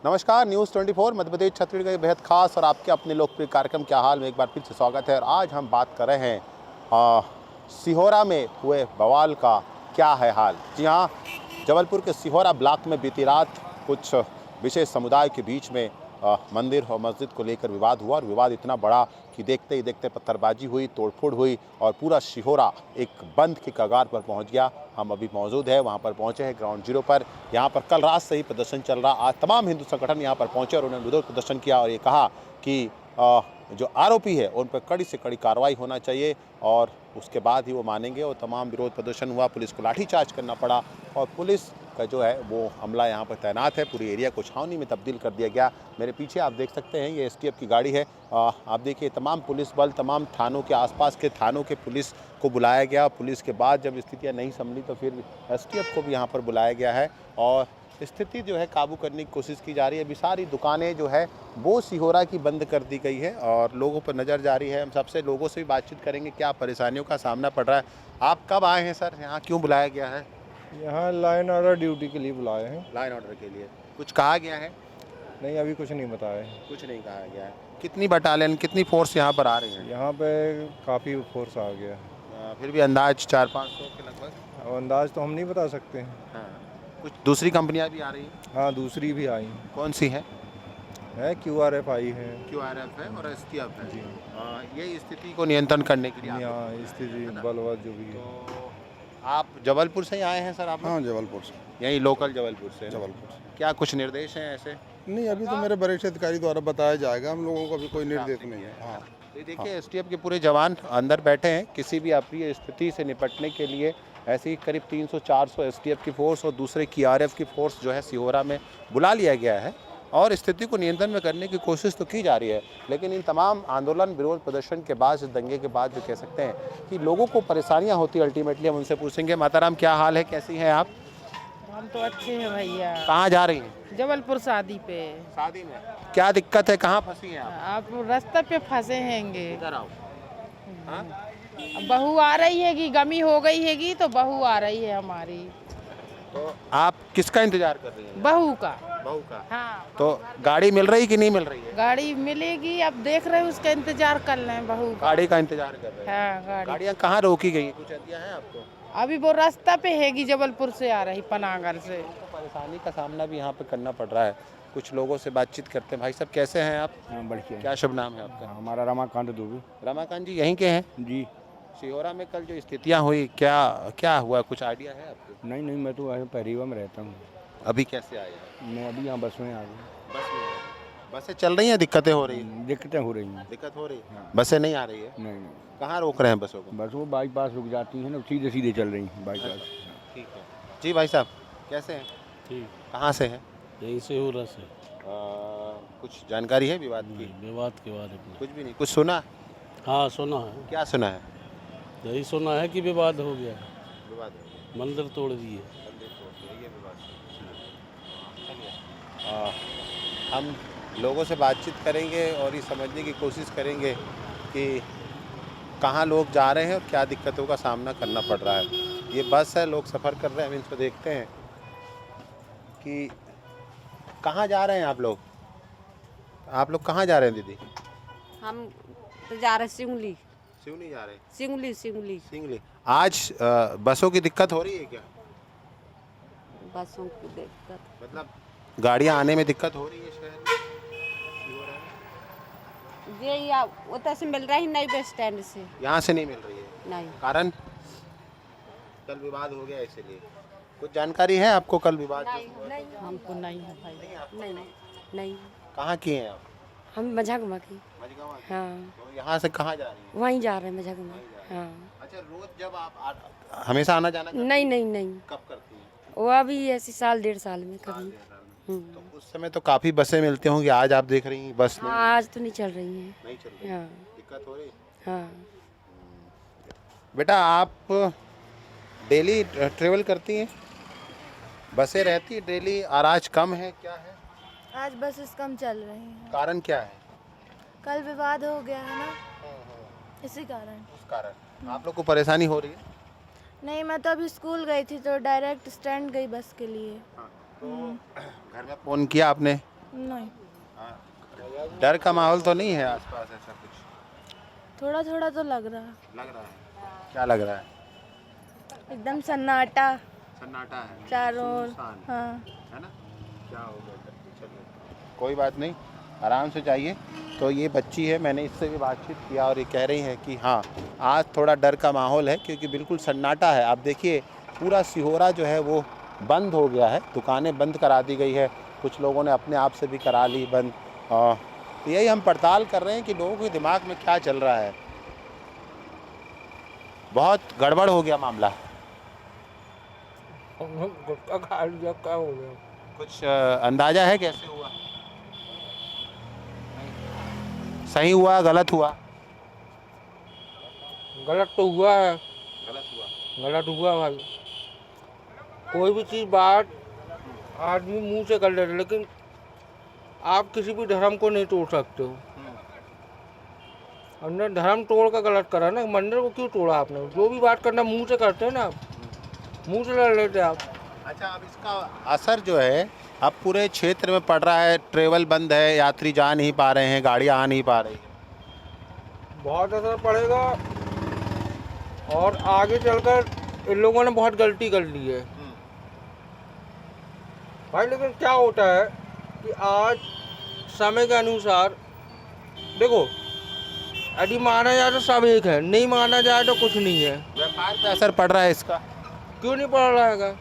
नमस्कार, न्यूज़ 24 मध्य प्रदेश छत्तीसगढ़ के बेहद खास और आपके अपने लोकप्रिय कार्यक्रम क्या हाल में एक बार फिर से स्वागत है। और आज हम बात कर रहे हैं सिहोरा में हुए बवाल का क्या है हाल। जी हाँ, जबलपुर के सिहोरा ब्लॉक में बीती रात कुछ विशेष समुदाय के बीच में मंदिर और मस्जिद को लेकर विवाद हुआ और विवाद इतना बड़ा कि देखते ही देखते पत्थरबाजी हुई, तोड़फोड़ हुई और पूरा सिहोरा एक बंद के कगार पर पहुंच गया। हम अभी मौजूद है, वहां पर पहुंचे हैं ग्राउंड जीरो पर। यहां पर कल रात से ही प्रदर्शन चल रहा। आज तमाम हिंदू संगठन यहां पर पहुंचे और उन्होंने विरोध प्रदर्शन किया और ये कहा कि जो आरोपी है उन पर कड़ी से कड़ी कार्रवाई होना चाहिए और उसके बाद ही वो मानेंगे। और तमाम विरोध प्रदर्शन हुआ, पुलिस को लाठीचार्ज करना पड़ा और पुलिस का जो है वो अमला यहाँ पर तैनात है। पूरी एरिया को छावनी में तब्दील कर दिया गया। मेरे पीछे आप देख सकते हैं ये एसटीएफ की गाड़ी है। आप देखिए तमाम पुलिस बल, तमाम थानों के आसपास के थानों के पुलिस को बुलाया गया। पुलिस के बाद जब स्थितियाँ नहीं संभली तो फिर एसटीएफ को भी यहाँ पर बुलाया गया है और स्थिति जो है काबू करने की कोशिश की जा रही है। अभी सारी दुकानें जो है वो सिहोरा की बंद कर दी गई है और लोगों पर नज़र जारी है। हम सबसे लोगों से भी बातचीत करेंगे क्या परेशानियों का सामना पड़ रहा है। आप कब आए हैं सर, यहाँ क्यों बुलाया गया है? यहाँ लाइन ऑर्डर ड्यूटी के लिए बुलाए हैं। लाइन ऑर्डर के लिए कुछ कहा गया है? नहीं, अभी कुछ नहीं बताया है। कुछ नहीं कहा गया है। कितनी बटालियन, कितनी फोर्स यहाँ पर आ रही है? यहाँ पे काफ़ी फोर्स आ गया है। फिर भी अंदाज 400-500 के लगभग। अब अंदाज तो हम नहीं बता सकते हैं। हाँ, कुछ दूसरी कंपनियाँ भी आ रही हैं? हाँ, दूसरी भी आई हैं। कौन सी है? QRF आई है। QRF है और STF है। जी ये स्थिति को नियंत्रण करने के लिए यहाँ स्थिति बलवत जो भी है। तो आप जबलपुर से ही आए हैं सर? आप हाँ, जबलपुर से। यही लोकल जबलपुर से? जबलपुर से। क्या कुछ निर्देश हैं ऐसे? नहीं, अभी तो मेरे वरिष्ठ अधिकारी द्वारा बताया जाएगा। हम लोगों को अभी कोई निर्देश नहीं है। हाँ, तो देखिए STF के पूरे जवान अंदर बैठे हैं। किसी भी अप्रिय स्थिति से निपटने के लिए ऐसी करीब 300-400 STF की फोर्स और दूसरे QRF की फोर्स जो है सिहोरा में बुला लिया गया है और स्थिति को नियंत्रण में करने की कोशिश तो की जा रही है। लेकिन इन तमाम आंदोलन, विरोध प्रदर्शन के बाद, इस दंगे के बाद जो कह सकते हैं कि लोगों को परेशानियां होती अल्टीमेटली। हम उनसे पूछेंगे। माताराम, क्या हाल है, कैसी हैं आप? हम तो अच्छे हैं भैया। कहाँ जा रही हैं? जबलपुर शादी पे। शादी में क्या दिक्कत है, कहाँ फंसी हैं आप? आप रास्ते पे फंसे हैंगे। इधर आओ। हाँ? अब बहू आ रही हैगी, गमी हो गई हैगी तो बहू आ रही है हमारी। तो आप किसका इंतजार कर रही हैं? बहू का। बहू का। हाँ। तो गाड़ी मिल रही कि नहीं मिल रही है? गाड़ी मिलेगी, अब देख रहे हैं उसका इंतजार कर रहे बहू का। गाड़ी का इंतजार कर रहे हैं। हाँ, गाड़ी गाड़ियाँ कहाँ रोकी गई हैं? कुछ आइडिया है आपको? अभी वो रास्ता पे हैगी, जबलपुर से आ रही, पनागर से। तो परेशानी का सामना भी यहाँ पे करना पड़ रहा है। कुछ लोगों से बातचीत करते हैं। भाई साहब, कैसे हैं आप? बढ़िया। क्या शुभ नाम है आपका? हमारा रमाकांत दुबे। रमाकांत जी यहीं के हैं? जी। सिहोरा में कल जो स्थितियाँ हुई, क्या हुआ, कुछ आइडिया है आपको? नहीं, मैं तो पहरीवा में रहता हूँ। अभी कैसे आए हैं? मैं अभी यहाँ बस में आ गया। बस में? बसें चल रही हैं, दिक्कतें हो रही हैं? दिक्कतें हो रही हैं। दिक्कत हो रही है? हाँ। बसें नहीं आ रही है? नहीं, कहाँ रोक रहे हैं बसों को? बस वो बाईपास रुक जाती हैं ना, सीधे सीधे चल रही हैं बाईपास। ठीक है जी। भाई साहब कैसे हैं? ठीक। कहाँ से हैं? यहीं से हो रहा से कुछ जानकारी है विवाद की? विवाद के बारे में कुछ भी नहीं। कुछ सुना? हाँ सुना है। क्या सुना है? यही सुना है कि विवाद हो गया, विवाद हो गया, मंदिर तोड़ दिए। मंदिर तोड़ दिया, ये विवाद। चलिए, हम लोगों से बातचीत करेंगे और ये समझने की कोशिश करेंगे कि कहाँ लोग जा रहे हैं और क्या दिक्कतों का सामना करना पड़ रहा है। ये बस है, लोग सफ़र कर रहे हैं। हम इनको देखते हैं कि कहाँ जा रहे हैं आप लोग? आप लोग कहाँ जा रहे हैं दीदी? हम तो जा रहे सिंगली। सिवनी जा रहे हैं? Singly singly singly. आज बसों की दिक्कत हो रही है क्या? बसों की दिक्कत मतलब गाड़ियाँ आने में दिक्कत हो रही है शहर में? ये या उधर से मिल रही नहीं, बस स्टैंड से यहाँ से नहीं मिल रही है? नहीं। कारण कल विवाद हो गया इसलिए। कुछ जानकारी है आपको? कल विवाद हमको नहीं है भाई। नहीं नहीं। कहाँ की हैं आप? हम मझगमा की। मझगांव की? हाँ, तो यहाँ से कहाँ जा रही हैं? वहीं जा रहे हैं मझगमा। हाँ। अच्छा, रोज जब आप हमेशा आना जाना करती हैं? नहीं। कब करती हैं? वो अभी ऐसी साल 1.5 साल में कभी। तो उस समय तो काफ़ी बसें मिलती होंगी। आज आप देख रही हैं बस नहीं? हाँ, आज तो नहीं चल रही हैं। नहीं चल रही। हाँ। दिक्कत हो रही? हाँ। बेटा, आप डेली ट्रेवल करती हैं? बसें रहती है डेली और आज कम है, क्या है? आज बसेस कम चल रही हैं। कारण क्या है? कल विवाद हो गया है ना, इसी कारण। उस कारण आप लोग को परेशानी हो रही है? नहीं, मैं तो अभी स्कूल गई थी तो डायरेक्ट स्टैंड गई बस के लिए। तो घर में फ़ोन किया आपने? नहीं, डर का माहौल तो नहीं है आसपास ऐसा कुछ? थोड़ा थोड़ा तो लग रहा है। लग रहा है। क्या लग रहा है? एकदम सन्नाटा सन्नाटा है, चारों ओर। सुनसान हाँ, है ना? क्या हो गया इधर? चलिए कोई बात नहीं, आराम से जाइए। तो ये बच्ची है, मैंने इससे भी बातचीत किया और ये कह रही है कि हाँ आज थोड़ा डर का माहौल है क्योंकि बिल्कुल सन्नाटा है। आप देखिए पूरा सिहोरा जो है वो बंद हो गया है, दुकानें बंद करा दी गई है, कुछ लोगों ने अपने आप से भी करा ली बंद। तो यही हम पड़ताल कर रहे हैं कि लोगों के दिमाग में क्या चल रहा है। बहुत गड़बड़ हो गया मामला। गुटखा खा लिया, क्या हो गया? कुछ अंदाजा है कैसे हुआ? सही हुआ गलत हुआ? गलत तो हुआ है, गलत हुआ। गलत हुआ भाई। कोई भी चीज़ बात आदमी मुंह से कर लेते, लेकिन आप किसी भी धर्म को नहीं तोड़ सकते हो। हमने धर्म तोड़ कर गलत करा ना, मंदिर को क्यों तोड़ा आपने? जो भी बात करना मुंह से करते हैं ना, मुंह से लड़ लेते आप। अच्छा, अब इसका असर जो है अब पूरे क्षेत्र में पड़ रहा है, ट्रेवल बंद है, यात्री जा नहीं पा रहे हैं, गाड़ियाँ आ नहीं पा रही हैं। बहुत असर पड़ेगा और आगे चलकर इन लोगों ने बहुत गलती कर ली है भाई। लेकिन क्या होता है कि आज समय के अनुसार देखो, यदि माना जाए तो सब एक है, नहीं माना जाए तो कुछ नहीं है। व्यापार पे असर पड़ रहा है इसका? क्यों नहीं पड़ रहा है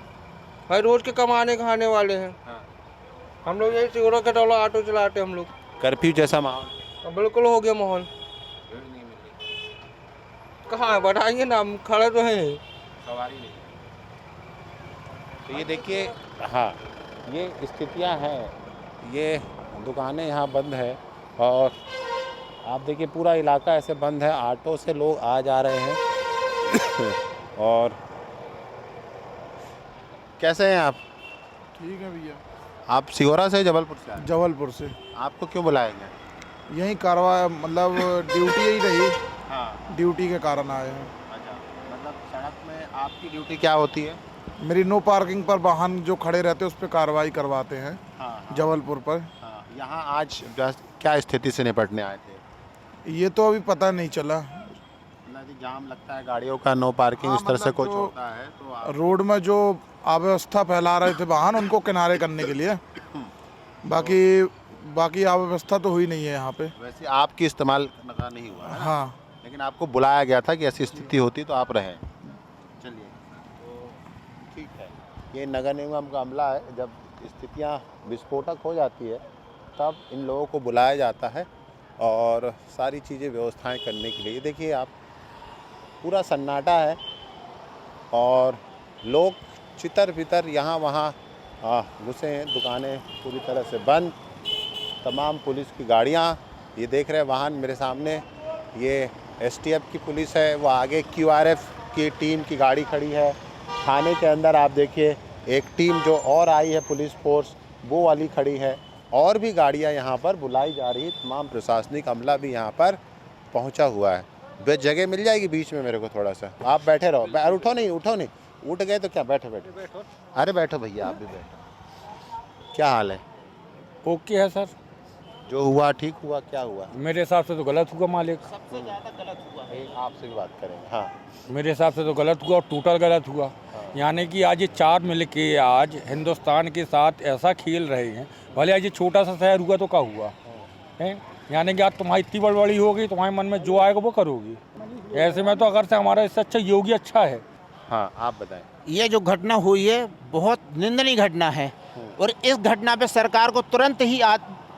भाई? रोज के कमाने खाने वाले हैं। हम लोग यही सिगोरा के टोला ऑटो चलाते हम लोग। कर्फ्यू जैसा माहौल? अब बिल्कुल हो गया माहौल। कहाँ है बताइए ना, हम खड़े तो हैं। सवारी नहीं। तो ये देखिए, हाँ ये स्थितियाँ हैं, ये दुकानें यहाँ बंद है और आप देखिए पूरा इलाका ऐसे बंद है, ऑटो से लोग आ जा रहे हैं। और कैसे हैं आप? ठीक है भैया। आप सिहोरा से जबलपुर से आए? जबलपुर से आपको क्यों बुलाया गया? यहीं कार्रवाई, मतलब ड्यूटी यही रही, हाँ। ड्यूटी के कारण आए हैं। अच्छा, मतलब सड़क में आपकी ड्यूटी क्या होती है? मेरी नो पार्किंग पर वाहन जो खड़े रहते हैं उस पर कार्रवाई करवाते हैं। हाँ, जबलपुर पर। हाँ। यहाँ आज क्या स्थिति से निपटने आए थे? ये तो अभी पता नहीं चला। जाम लगता है गाड़ियों का, नो पार्किंग हाँ, इस तरह से मतलब कुछ जो होता है तो आप... रोड में जो अव्यवस्था फैला रहे थे वाहन, उनको किनारे करने के लिए। बाकी अव्यवस्था तो हुई नहीं है यहाँ पे। वैसे आपकी इस्तेमाल का नहीं हुआ है? हाँ, लेकिन आपको बुलाया गया था कि ऐसी स्थिति होती तो आप रहें। चलिए, तो ठीक है। ये नगर निगम का अमला है, जब स्थितियाँ विस्फोटक हो जाती है तब इन लोगों को बुलाया जाता है और सारी चीज़ें व्यवस्थाएं करने के लिए। देखिए आप, पूरा सन्नाटा है और लोग चितर बितर यहाँ वहाँ घुसे हैं, दुकानें पूरी तरह से बंद, तमाम पुलिस की गाड़ियाँ, ये देख रहे हैं वाहन मेरे सामने, ये एसटीएफ की पुलिस है, वो आगे क्यूआरएफ की टीम की गाड़ी खड़ी है। थाने के अंदर आप देखिए एक टीम जो और आई है पुलिस फोर्स, वो वाली खड़ी है, और भी गाड़ियाँ यहाँ पर बुलाई जा रही है। तमाम प्रशासनिक अमला भी यहाँ पर पहुँचा हुआ है। बस जगह मिल जाएगी बीच में मेरे को थोड़ा सा, आप बैठे रहो। उठो नहीं, उठ गए तो क्या, बैठो। अरे बैठो भैया, आप भी बैठो। क्या हाल है? ओके है सर। जो हुआ ठीक हुआ? क्या हुआ? मेरे हिसाब से तो गलत हुआ मालिक। सबसे ज़्यादा गलत हुआ। आपसे भी बात करेंगे। हाँ, मेरे हिसाब से तो गलत हुआ और टोटल गलत हुआ। यानी कि आज ये चार मिलके आज हिंदुस्तान के साथ ऐसा खेल रहे हैं। भले आज ये छोटा सा शहर हुआ तो क्या हुआ है? यानी कि आज तुम्हारी इतनी बड़बड़ी होगी, तुम्हारे मन में जो आएगा वो करोगी। ऐसे में तो अगर से हमारा इससे अच्छा योगी अच्छा है। हाँ, आप बताएं। ये जो घटना हुई है बहुत निंदनीय घटना है और इस घटना पे सरकार को तुरंत ही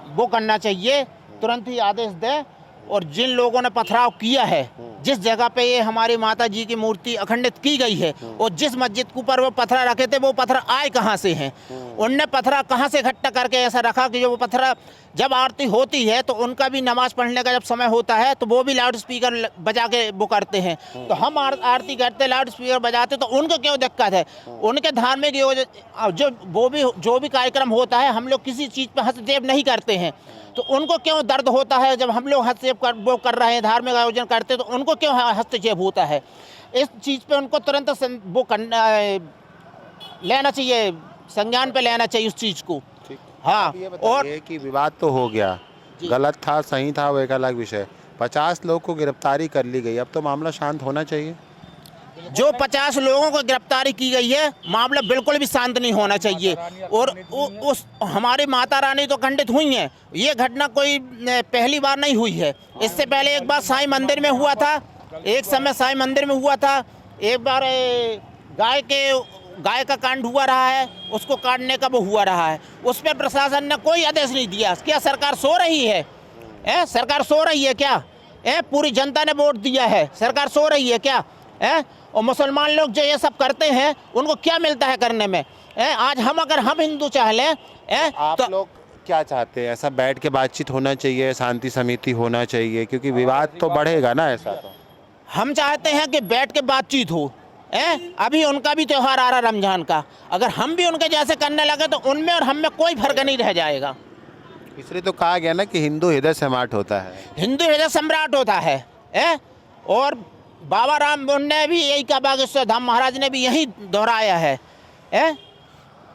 वो करना चाहिए, तुरंत ही आदेश दे। और जिन लोगों ने पथराव किया है, जिस जगह पे ये हमारी माता जी की मूर्ति अखंडित की गई है और जिस मस्जिद के ऊपर वो पत्थर रखे थे, वो पत्थर आए कहाँ से हैं? उनने पत्थर कहाँ से इकट्ठा करके ऐसा रखा कि जो वो पत्थर जब आरती होती है तो उनका भी नमाज पढ़ने का जब समय होता है तो वो भी लाउड स्पीकर बजा के वो करते हैं। तो हम आरती करते लाउड स्पीकर बजाते, तो उनको क्यों दिक्कत है? उनके धार्मिक जो भी कार्यक्रम होता है, हम लोग किसी चीज़ पर हस्तक्षेप नहीं करते हैं, तो उनको क्यों दर्द होता है? जब हम लोग हस्तक्षेप वो कर रहे हैं, धार्मिक आयोजन करते, तो उनको क्यों हस्तक्षेप होता है? इस चीज़ पे उनको तुरंत वो करना लेना चाहिए, संज्ञान पे लेना चाहिए उस चीज़ को। हाँ। आप ये और बताइए कि विवाद तो हो गया, गलत था सही था वो एक अलग विषय, 50 लोग को गिरफ्तारी कर ली गई, अब तो मामला शांत होना चाहिए। जो 50 लोगों को गिरफ्तारी की गई है, मामला बिल्कुल भी शांत नहीं होना चाहिए। और उस हमारी माता रानी तो खंडित हुई हैं। ये घटना कोई पहली बार नहीं हुई है। इससे पहले एक बार साईं मंदिर में हुआ था, एक समय साईं मंदिर में हुआ था, एक बार गाय का कांड हुआ रहा है, उसको काटने का वो हुआ रहा है। उस पर प्रशासन ने कोई आदेश नहीं दिया। क्या सरकार सो रही है? सरकार सो रही है क्या? पूरी जनता ने वोट दिया है, सरकार सो रही है क्या? और मुसलमान लोग जो ये सब करते हैं उनको क्या मिलता है करने में? आज अगर हम हिंदू चाह लें आप तो लोग क्या चाहते हैं? ऐसा बैठ के बातचीत होना चाहिए, शांति समिति होना चाहिए, क्योंकि विवाद तो बढ़ेगा ना। ऐसा तो हम चाहते हैं कि बैठ के बातचीत हो। अभी उनका भी त्यौहार आ रहा रमजान का, अगर हम भी उनके जैसे करने लगे तो उनमें और हम में कोई फर्क नहीं रह जाएगा। इसलिए तो कहा गया ना कि हिंदू हृदय सम्राट होता है। हिंदू हृदय सम्राट होता है। और बाबा राम ने भी यही कहा, बागेश्वर धाम महाराज ने भी यही दोहराया है।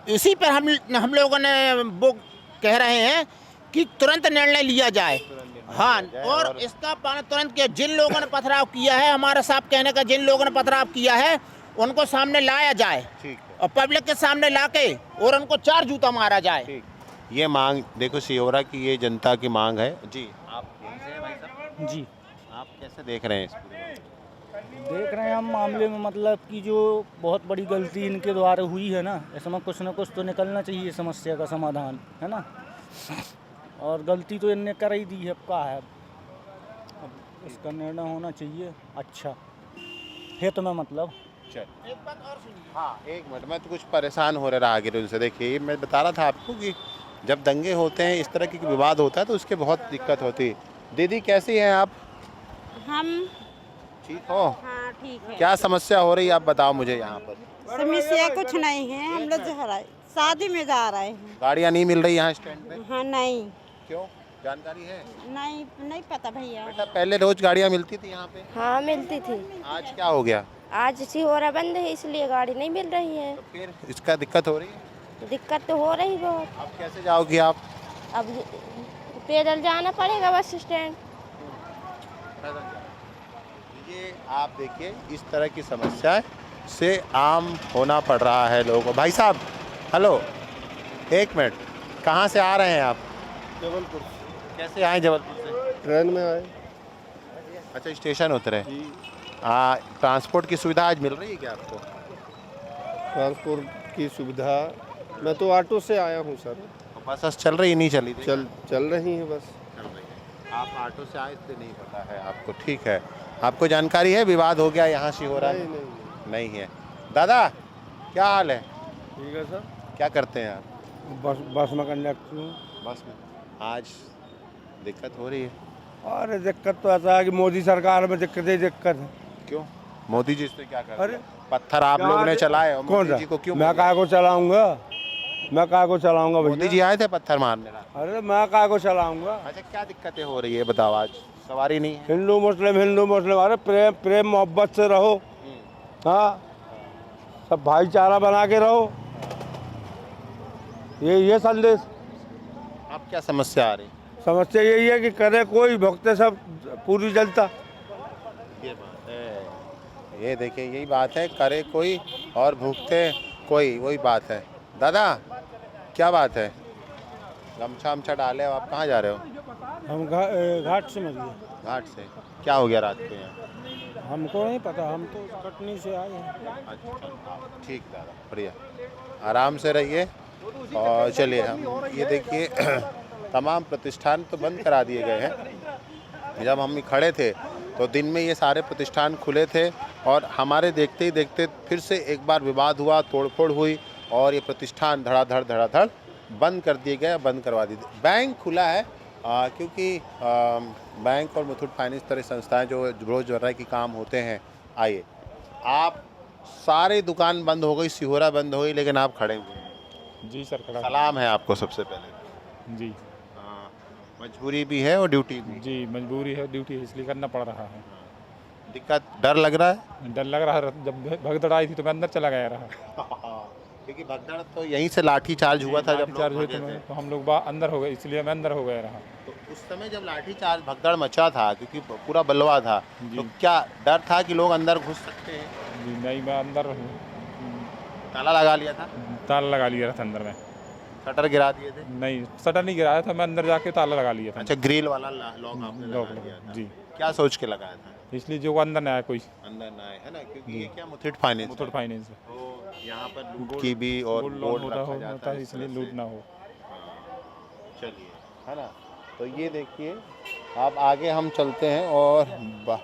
इसी पर हम लोगों ने वो कह रहे हैं कि तुरंत निर्णय लिया जाए। हाँ, और इसका पालन तुरंत किया। जिन लोगों ने पथराव किया है, हमारे साहब कहने का, जिन लोगों ने पथराव किया है उनको सामने लाया जाए। ठीक है। और पब्लिक के सामने लाके और उनको 4 जूता मारा जाए। ठीक। ये मांग देखो सिहोरा की, ये जनता की मांग है। जी आप यहीं से हैं भाई साहब? जी आप कैसे देख रहे हैं इस पूरे मामले को? देख रहे हैं हम मामले में, मतलब कि जो बहुत बड़ी गलती इनके द्वारा हुई है ना, इसमें कुछ ना कुछ तो निकलना चाहिए समस्या का समाधान, है ना। और गलती तो इनने कर ही दी है, क्या है, अब इसका निर्णय होना चाहिए अच्छा हित में, मतलब। चल एक बात और सुनिए। हाँ एक मिनट, मैं तो कुछ परेशान हो रहा आगे उनसे। देखिए मैं बता रहा था आपको कि जब दंगे होते हैं, इस तरह की विवाद होता है तो उसके बहुत दिक्कत होती है। दीदी कैसी हैं आप? हम ठीक हो? हाँ ठीक है। क्या समस्या हो रही है आप बताओ मुझे। यहाँ पर समस्या कुछ नहीं है, हम लोग शादी में जा रहे हैं। गाड़ियाँ नहीं मिल रही यहाँ स्टैंड पे? हाँ नहीं। क्यों, जानकारी है? नहीं पता भैया। बेटा पहले रोज गाड़ियाँ मिलती थी यहाँ पे? हाँ मिलती थी। आज क्या हो गया? आज सिहोरा बंद है इसलिए गाड़ी नहीं मिल रही है। तो फिर इसका दिक्कत हो रही है? दिक्कत तो हो रही बहुत। अब कैसे जाओगी आप? अब पैदल जाना पड़ेगा बस स्टैंड। ये आप देखिए इस तरह की समस्या से आम होना पड़ रहा है लोगों को। भाई साहब हेलो, एक मिनट, कहाँ से आ रहे हैं आप? जबलपुर। कैसे आए जबलपुर से? ट्रेन में आए। अच्छा स्टेशन उतरे। ट्रांसपोर्ट की सुविधा आज मिल रही है क्या आपको? ट्रांसपोर्ट की सुविधा, मैं तो ऑटो से आया हूँ सर। बस चल रही नहीं चली थी? चल रही है बस। चल रही है। आप ऑटो से आए इसलिए नहीं पता है आपको। ठीक है, आपको जानकारी है विवाद हो गया यहाँ सिहोरा? नहीं है। दादा क्या हाल है? ठीक है सर। क्या करते हैं आप? बस में कंडक्टर हूँ। बस में आज दिक्कत हो रही है? अरे दिक्कत तो ऐसा है कि मोदी सरकार में दिक्कत ही दिक्कत है। क्यों? मोदी जी से क्या कर? अरे पत्थर आप लोग ने चलाए और कौन मोदी जी को क्यों? मैं काय को चलाऊंगा? मैं काय को चलाऊंगा भैया? मोदी जी आए थे पत्थर मारने रात? अरे मैं काय को चलाऊंगा? अच्छा क्या दिक्कतें हो रही है बताओ? आज सवारी नहीं है? हिंदू मुस्लिम, अरे प्रेम मोहब्बत से रहो। हाँ, सब भाईचारा बना के रहो, ये संदेश। आप क्या समस्या आ रही? समस्या यही है कि करे कोई, भुगते सब पूरी जनता। ये बात है, ये देखिए यही बात है, करे कोई और भूखते कोई, वही बात है। दादा क्या बात है? गमछा वमछा डाले हो, आप कहाँ जा रहे हो? हम घाट से मिल गए। घाट से? क्या हो गया रात को यहाँ? हमको नहीं पता, हम तो कटनी से आए हैं। अच्छा ठीक दादा, बढ़िया, आराम से रहिए। और चलिए हम ये देखिए तमाम प्रतिष्ठान तो बंद करा दिए गए हैं। जब हम खड़े थे तो दिन में ये सारे प्रतिष्ठान खुले थे और हमारे देखते ही देखते फिर से एक बार विवाद हुआ, तोड़फोड़ हुई और ये प्रतिष्ठान धड़ाधड़ बंद कर दिए गए, बंद करवा दिए। बैंक खुला है क्योंकि बैंक और मुथूट फाइनेंस तरह संस्थाएं जो रोज़मर्रा की काम होते हैं। आइए, आप सारे दुकान बंद हो गई, सिहोरा बंद हो गई, लेकिन आप खड़े हुए हैं। जी सर, खड़ा। सलाम है आपको सबसे पहले। जी मजबूरी भी है और ड्यूटी भी। जी मजबूरी है, ड्यूटी है, इसलिए करना पड़ रहा है। दिक्कत, डर लग रहा है? डर लग रहा है, जब भगदड़ आई थी तो मैं अंदर चला गया रहा। क्योंकि भगदड़ तो यहीं से लाठी चार्ज हुआ था, जब चार्ज लोग हुए भागे थे। तो हम लोग बाहर अंदर हो गए, इसलिए मैं अंदर हो गया रहा। तो उस समय जब लाठी चार्ज भगदड़ मचा था, क्योंकि पूरा बलवा था, जी। तो क्या डर था कि लोग अंदर घुस सकते हैं? जी नहीं, मैं अंदर हूँ। ताला लगा लिया था, ताला लगा लिया था अंदर में। शटर गिरा दिए थे? नहीं, शटर नहीं गिराया था, मैं अंदर जाके ताला लगा लिया था। अच्छा, ग्रिल वाला लॉक आपने लॉक लगा दिया था। जी, क्या सोच के लगाया था? इसलिए जो अंदर ना आया कोई। अंदर ना आए, है ना, क्योंकि ये क्या मुथूट फाइनेंस मुथूट है। फाइनेंस है। तो यहाँ पर लूट की भी और गोल्ड बोर्ड लोन रखा जाता होता है, इस इसलिए तरह लूट से। ना हो। चलिए, है ना, तो ये देखिए, अब आगे हम चलते हैं और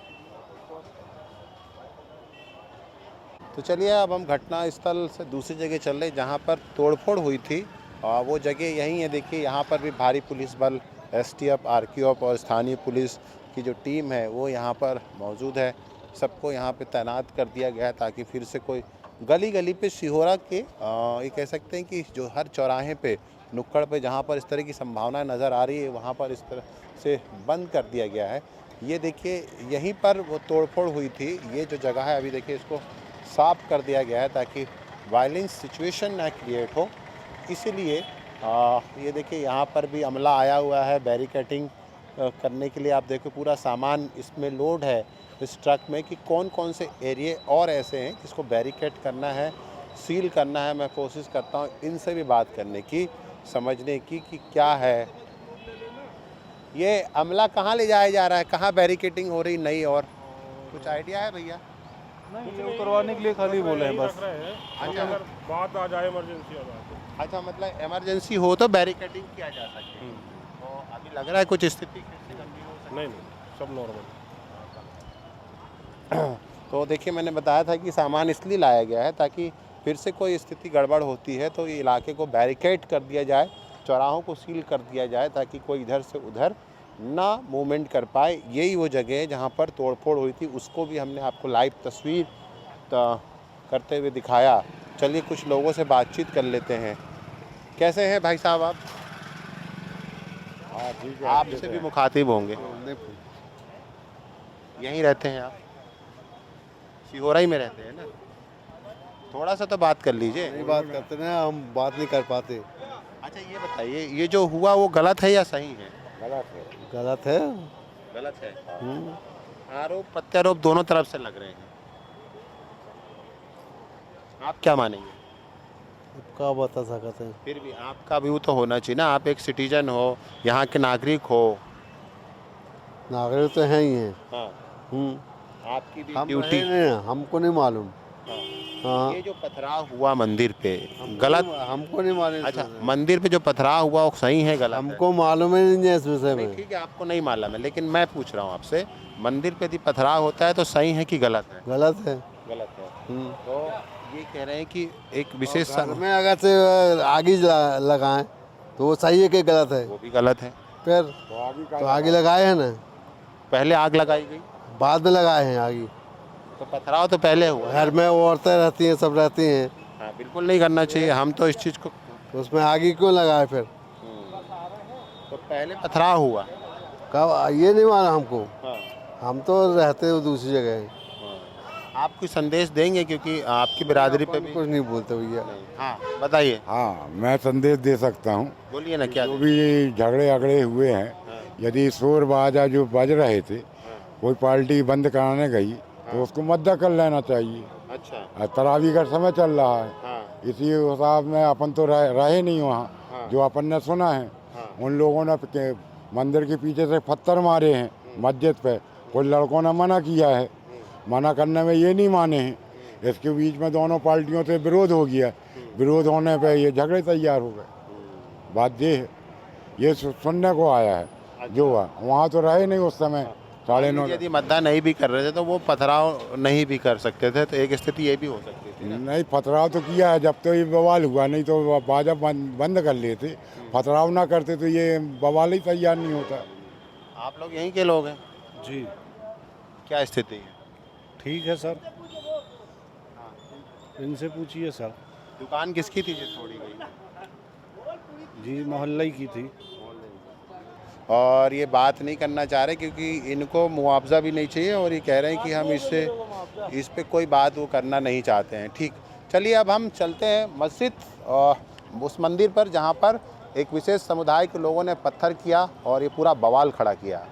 तो चलिए अब हम घटना स्थल से दूसरी जगह चल रहे जहाँ पर तोड़फोड़ हुई थी। वो जगह यही है, देखिए यहाँ पर भी भारी पुलिस बल, एसटीएफ, आरपीएफ और स्थानीय पुलिस की जो टीम है वो यहाँ पर मौजूद है। सबको यहाँ पे तैनात कर दिया गया है ताकि फिर से कोई गली गली पे सिहोरा के ये कह सकते हैं कि जो हर चौराहे पे, नुक्कड़ पे जहाँ पर इस तरह की संभावना नज़र आ रही है वहाँ पर इस तरह से बंद कर दिया गया है। ये देखिए यहीं पर वो तोड़फोड़ हुई थी, ये जो जगह है अभी देखिए इसको साफ कर दिया गया है ताकि वायलेंस सिचुएशन ना क्रिएट हो। इसीलिए ये देखिए यहाँ पर भी अमला आया हुआ है बैरिकेटिंग करने के लिए। आप देखो पूरा सामान इसमें लोड है इस ट्रक में कि कौन कौन से एरिए और ऐसे हैं जिसको बैरिकेड करना है, सील करना है। मैं कोशिश करता हूँ इनसे भी बात करने की, समझने की कि क्या है ये अमला, कहाँ ले जाया जा रहा है, कहाँ बैरिकेटिंग हो रही नई, और कुछ आइडिया है भैया? नहीं, ये उतरवाने के लिए खाली बोले हैं बस। अच्छा, बात आ जाए, इमरजेंसी आ जाए। अच्छा, मतलब इमरजेंसी हो तो बैरिकेडिंग किया जा सकती है। तो अभी लग रहा है कुछ स्थिति कैसे गंभीर हो सकती है? नहीं, सब नॉर्मल। तो देखिए मैंने बताया था कि सामान इसलिए लाया गया है ताकि फिर से कोई स्थिति गड़बड़ होती है तो ये इलाके को बैरिकेड कर दिया जाए, चौराहों को सील कर दिया जाए ताकि कोई इधर से उधर ना मूवमेंट कर पाए। यही वो जगह है जहाँ पर तोड़फोड़ हुई थी, उसको भी हमने आपको लाइव तस्वीर करते हुए दिखाया। चलिए कुछ लोगों से बातचीत कर लेते हैं। कैसे हैं भाई साहब आप? आपसे भी मुखातिब होंगे। यहीं रहते हैं आप? सिहोरा ही में रहते हैं ना? थोड़ा सा तो बात कर लीजिए। नहीं बात करते ना, हम बात नहीं कर पाते। अच्छा ये बताइए, ये जो हुआ वो गलत है या सही है? गलत है। गलत है। आरोप प्रत्यारोप दोनों तरफ से लग रहे हैं, आप क्या मानेंगे? क्या बता सकते हैं। फिर भी आपका व्यू तो होना चाहिए ना, आप एक सिटीजन हो, यहाँ के नागरिक हो। नागरिक तो हैं ही हैं। हाँ, आपकी भी हम ड्यूटी। नहीं, हमको नहीं मालूम। हाँ, ये जो पथराव हुआ मंदिर पे गलत, हमको नहीं मालूम। अच्छा मंदिर पे जो पथराव हुआ वो सही है गलत है? हमको मालूम ही नहीं है इस विषय नहीं, में। ठीक है आपको नहीं मालूम है, लेकिन मैं पूछ रहा हूँ आपसे, मंदिर पे यदि पथराव होता है तो सही है कि गलत है? गलत है। गलत है। तो ये कह रहे हैं कि एक विशेष घर में अगर से आगे लगाएं तो वो सही है कि गलत है? वो भी गलत है। फिर तो आगे लगाए हैं ना, पहले आग लगाई गई, बाद में लगाए हैं आगे। तो पथराव तो पहले हुआ। घर में औरतें रहती हैं, सब रहती हैं, हाँ, बिल्कुल नहीं करना चाहिए, हम तो इस चीज़ को। तो उसमें आगे क्यों लगाए फिर? तो पहले पथराव हुआ कब, ये नहीं माना हमको। हाँ। हम तो रहते हो दूसरी जगह। आप कोई संदेश देंगे क्योंकि आपकी बिरादरी पे भी? कुछ नहीं बोलते भैया। हाँ बताइए। हाँ, मैं संदेश दे सकता हूँ। बोलिए ना, क्या जो भी झगड़े अगड़े हुए हैं, यदि शोर बाजा जो बज रहे थे, कोई पार्टी बंद कराने गई तो उसको मद्दा कर लेना चाहिए। अच्छा। तरावी का समय चल रहा है, हाँ। इसी हिसाब में अपन तो रहे नहीं वहाँ। जो अपन ने सुना है, उन लोगों ने मंदिर के पीछे से पत्थर मारे हैं मस्जिद पे, कुछ लड़कों ने मना किया है, मना करने में ये नहीं माने हैं। इसके बीच में दोनों पार्टियों से विरोध हो गया, विरोध होने पे ये झगड़े तैयार हो गए। बात ये है, ये सुनने को आया है। जो हुआ वहाँ तो रहे नहीं उस समय 9:30। यदि मतदान नहीं भी कर रहे थे तो वो पथराव नहीं भी कर सकते थे, तो एक स्थिति ये भी हो सकती थी ना? नहीं, पथराव तो किया है जब तो ये बवाल हुआ, नहीं तो बाजा बंद कर लेते। पथराव ना करते तो ये बवाल ही तैयार नहीं होता। आप लोग यहीं के लोग हैं? जी। क्या स्थिति है? ठीक है सर, इनसे पूछिए सर। दुकान किसकी थी जो तोड़ी गई? जी, मोहल्ले की थी। और ये बात नहीं करना चाह रहे क्योंकि इनको मुआवजा भी नहीं चाहिए और ये कह रहे हैं कि हम इस पे कोई बात वो करना नहीं चाहते हैं। ठीक, चलिए अब हम चलते हैं मस्जिद उस मंदिर पर जहाँ पर एक विशेष समुदाय के लोगों ने पत्थर किया और ये पूरा बवाल खड़ा किया।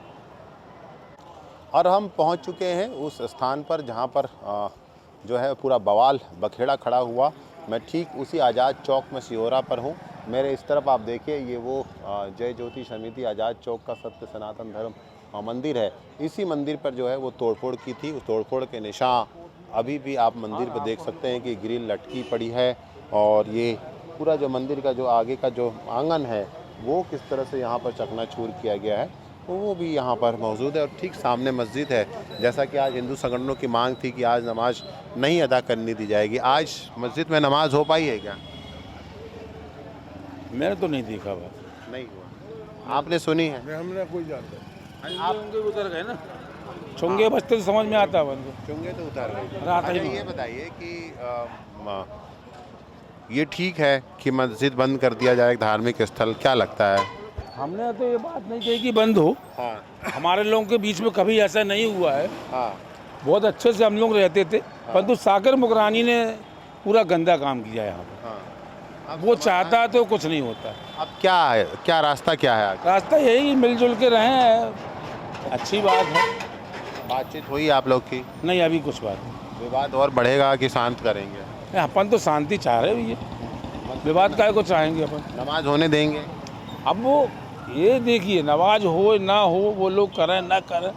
और हम पहुँच चुके हैं उस स्थान पर जहाँ पर जो है पूरा बवाल बखेड़ा खड़ा हुआ। मैं ठीक उसी आज़ाद चौक में सिहोरा पर हूँ। मेरे इस तरफ आप देखिए ये वो जय ज्योति समिति आज़ाद चौक का सत्य सनातन धर्म मंदिर है। इसी मंदिर पर जो है वो तोड़फोड़ की थी। उस तोड़फोड़ के निशान अभी भी आप मंदिर पर देख सकते हैं कि ग्रिल लटकी पड़ी है और ये पूरा जो मंदिर का जो आगे का जो आंगन है वो किस तरह से यहाँ पर चकनाचूर किया गया है वो भी यहाँ पर मौजूद है। और ठीक सामने मस्जिद है। जैसा कि आज हिंदू संगठनों की मांग थी कि आज नमाज नहीं अदा करने दी जाएगी, आज मस्जिद में नमाज हो पाई है क्या? मैंने तो नहीं देखा बस। नहीं हुआ। आपने सुनी है? हमने कोई जानकारी आप उतर गए ना, चुंगे बजते तो समझ में आता है। चुंगे तो उतार गए। आता ही अच्छा, नहीं। ये बताइए कि ये ठीक है कि मस्जिद बंद कर दिया जाए धार्मिक स्थल, क्या लगता है? हमने तो ये बात नहीं कही कि बंद हो। हाँ हमारे लोगों के बीच में कभी ऐसा नहीं हुआ है। हाँ बहुत अच्छे से हम लोग रहते थे, परंतु साकर मुकरानी ने पूरा गंदा काम किया है यहाँ पर। हाँ। वो चाहता तो कुछ नहीं होता। अब क्या है, क्या रास्ता क्या है आगे? रास्ता यही मिलजुल के रहें, अच्छी बात है। बातचीत हुई आप लोग की? नहीं अभी कुछ बात नहीं। विवाद और बढ़ेगा कि शांत करेंगे? अपन तो शांति चाह रहे भैया, विवाद काहे को चाहेंगे अपन? नमाज होने देंगे? अब वो ये देखिए नमाज हो ना हो, वो लोग करें ना करें,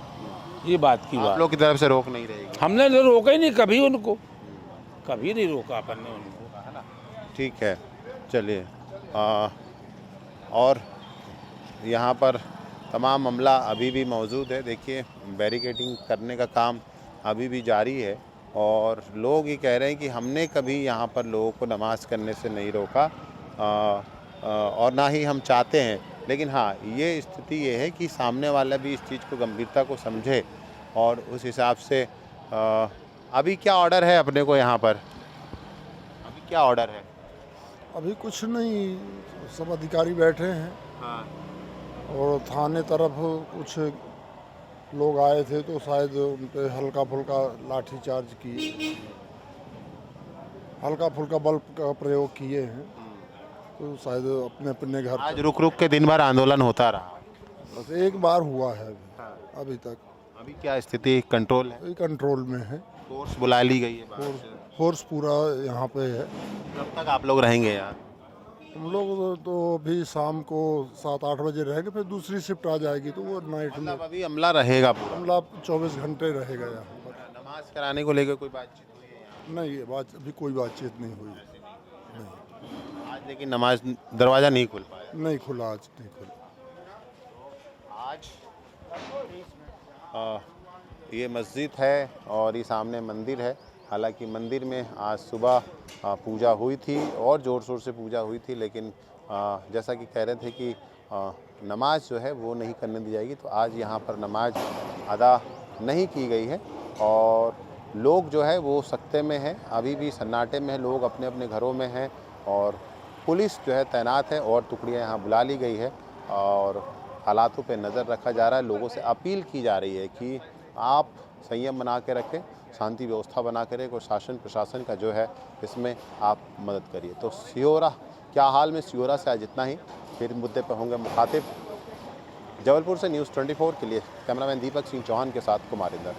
ये बात की आप बात। लोग की तरफ से रोक नहीं रहेगी? हमने तो रोका ही नहीं कभी उनको, कभी नहीं रोका अपन ने उनको, है ना। ठीक है, चलिए। और यहाँ पर तमाम अमला अभी भी मौजूद है। देखिए बैरिकेडिंग करने का काम अभी भी जारी है और लोग ये कह रहे हैं कि हमने कभी यहाँ पर लोगों को नमाज करने से नहीं रोका और ना ही हम चाहते हैं। लेकिन हाँ, ये स्थिति ये है कि सामने वाला भी इस चीज़ को गंभीरता को समझे और उस हिसाब से अभी क्या ऑर्डर है अपने को यहाँ पर? अभी क्या ऑर्डर है? अभी कुछ नहीं, सब अधिकारी बैठे हैं। हाँ। और थाने तरफ कुछ लोग आए थे तो शायद उन पे हल्का फुल्का लाठीचार्ज किए, हल्का फुल्का बल का प्रयोग किए हैं। तो शायद अपने अपने घर आज रुक रुक के दिन भर आंदोलन होता रहा? बस एक बार हुआ है अभी तक। अभी क्या स्थिति कंट्रोल है? कंट्रोल में है। फोर्स बुला ली गई है? फोर्स पूरा यहाँ पे है। कब तक आप लोग रहेंगे यार? हम लोग तो अभी शाम को 7-8 बजे रहेंगे, फिर दूसरी शिफ्ट आ जाएगी तो वो नाइट में। मतलब अभी अमला रहेगा पूरा? अमला 24 घंटे रहेगा यहाँ पर। नमाज कराने को लेकर कोई बातचीत हुई है यहाँ? नहीं, ये बात अभी कोई बातचीत नहीं हुई। आज लेकिन नमाज दरवाज़ा नहीं खुल पाया? नहीं खुला, आज नहीं खुला। आज ये मस्जिद है और ये सामने मंदिर है। हालांकि मंदिर में आज सुबह पूजा हुई थी और ज़ोर शोर से पूजा हुई थी, लेकिन जैसा कि कह रहे थे कि नमाज जो है वो नहीं करने दी जाएगी, तो आज यहाँ पर नमाज अदा नहीं की गई है और लोग जो है वो सख्ते में हैं, अभी भी सन्नाटे में है, लोग अपने अपने घरों में हैं और पुलिस जो है तैनात है और टुकड़ियाँ यहाँ बुला ली गई है और हालातों पे नज़र रखा जा रहा है। लोगों से अपील की जा रही है कि आप संयम बना के रखें, शांति व्यवस्था बना के रखें और शासन प्रशासन का जो है इसमें आप मदद करिए। तो सिहोरा क्या हाल में सिहोरा से आज इतना ही, फिर मुद्दे पर होंगे मुखातिब। जबलपुर से न्यूज़ 24 के लिए कैमरामैन दीपक सिंह चौहान के साथ कुमार इंदर।